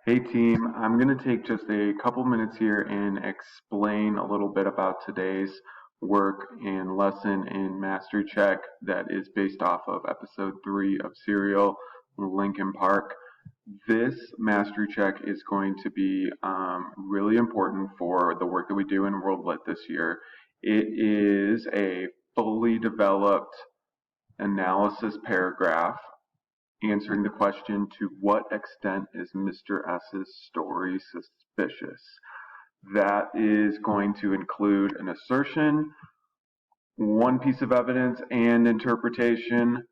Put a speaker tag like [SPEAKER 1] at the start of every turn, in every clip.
[SPEAKER 1] Hey team, I'm going to take just a couple minutes here and explain a little bit about today's work and lesson in Mastery Check that is based off of episode 3 of Serial, Lincoln Park. This Mastery Check is going to be really important for the work that we do in World Lit this year. It is a fully developed analysis paragraph answering the question, to what extent is Mr. S's story suspicious? That is going to include an assertion, one piece of evidence and interpretation,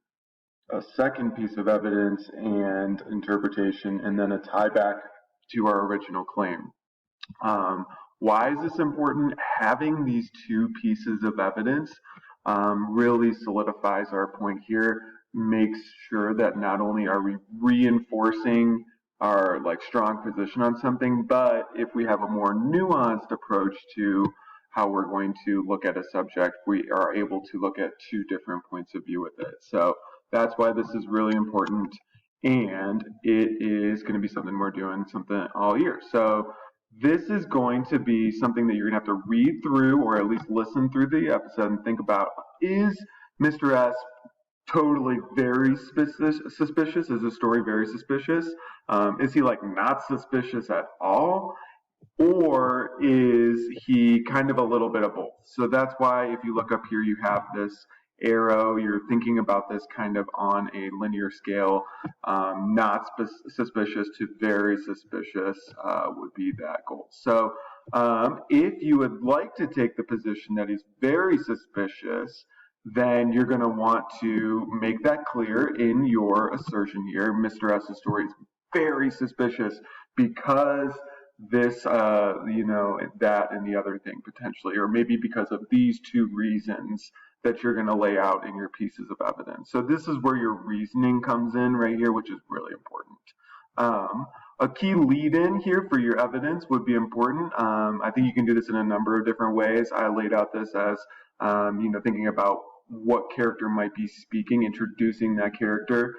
[SPEAKER 1] a second piece of evidence and interpretation, and then a tie back to our original claim. Why is this important? Having these two pieces of evidence really solidifies our point here, makes sure that not only are we reinforcing our strong position on something, but if we have a more nuanced approach to how we're going to look at a subject, we are able to look at two different points of view with it. So that's why this is really important, and it is going to be something we're doing something all year. So this is going to be something that you're going to have to read through or at least listen through the episode and think about, is Mr. S totally very suspicious? Is the story very suspicious? Is he not suspicious at all? Or is he kind of a little bit of both? So that's why if you look up here, you have this arrow. You're thinking about this kind of on a linear scale. Not suspicious to very suspicious would be that goal. So if you would like to take the position that he's very suspicious, then you're going to want to make that clear in your assertion here. Mr. S's story is very suspicious because this, that and the other thing potentially, or maybe because of these two reasons that you're going to lay out in your pieces of evidence. So this is where your reasoning comes in right here, which is really important. A key lead-in here for your evidence would be important. I think you can do this in a number of different ways. I laid out this as, thinking about what character might be speaking, introducing that character.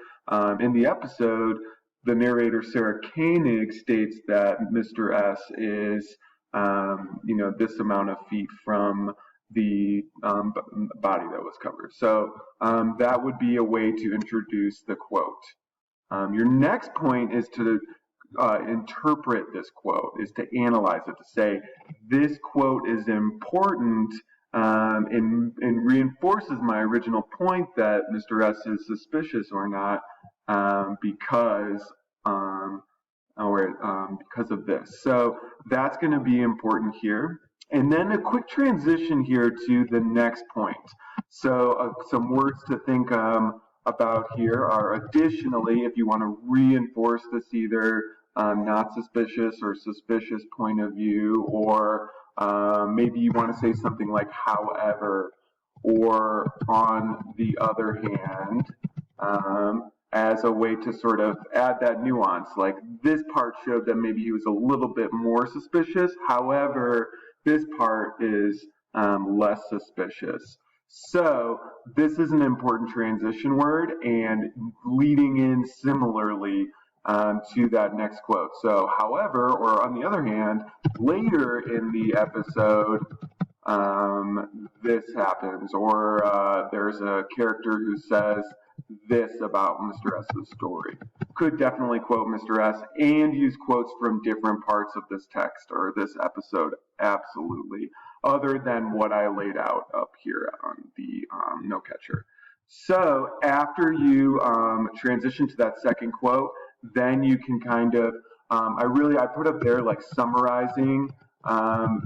[SPEAKER 1] In the episode, the narrator Sarah Koenig states that Mr. S is, this amount of feet from the body that was covered. So that would be a way to introduce the quote. Your next point is to interpret this quote, is to analyze it, to say this quote is important and reinforces my original point that Mr. S is suspicious or not because of this. So that's going to be important here. And then a quick transition here to the next point. So some words to think about here are additionally, if you want to reinforce this either not suspicious or suspicious point of view, or maybe you want to say something like however, or on the other hand, as a way to sort of add that nuance, like this part showed that maybe he was a little bit more suspicious, however, this part is less suspicious. So this is an important transition word and leading in similarly to that next quote. So however, or on the other hand, later in the episode, this happens, or there's a character who says this about Mr. S's story. Could definitely quote Mr. S and use quotes from different parts of this text or this episode, absolutely, other than what I laid out up here on the no catcher. So after you transition to that second quote, then you can kind of, I put up there like summarizing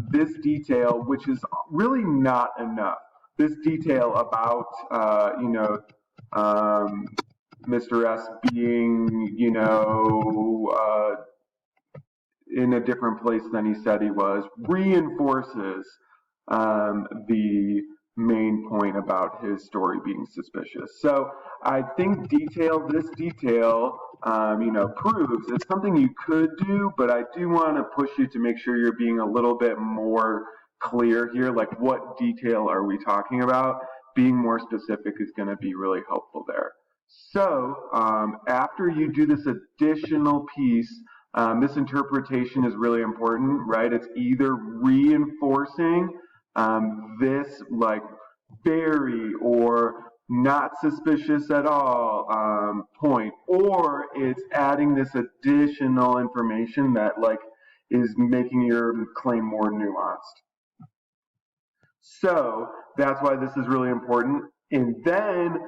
[SPEAKER 1] this detail, which is really not enough. This detail about, Mr. S being, in a different place than he said he was, reinforces the main point about his story being suspicious. So I think this detail, proves it's something you could do, but I do want to push you to make sure you're being a little bit more clear here, like what detail are we talking about? Being more specific is going to be really helpful there. So after you do this additional piece This interpretation is really important, right? It's either reinforcing this like very or not suspicious at all point, or it's adding this additional information that like is making your claim more nuanced. So that's why this is really important. And then,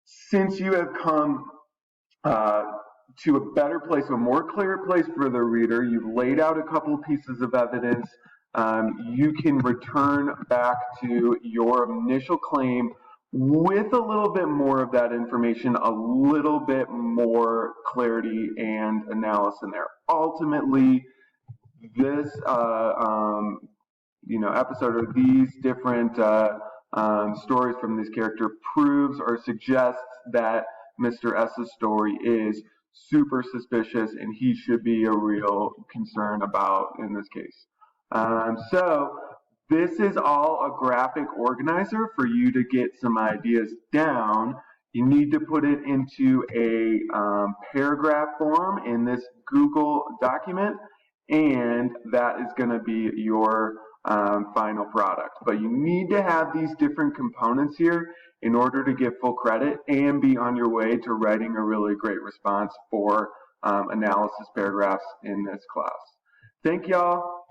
[SPEAKER 1] since you have come uh, to a better place, a more clear place for the reader, you've laid out a couple pieces of evidence, you can return back to your initial claim with a little bit more of that information, a little bit more clarity and analysis in there. Ultimately, this episode or these different stories from this character proves or suggests that Mr. S's story is super suspicious and he should be a real concern about in this case. So this is all a graphic organizer for you to get some ideas down. You need to put it into a paragraph form in this Google document, and that is going to be your final product. But you need to have these different components here in order to get full credit and be on your way to writing a really great response for analysis paragraphs in this class. Thank y'all.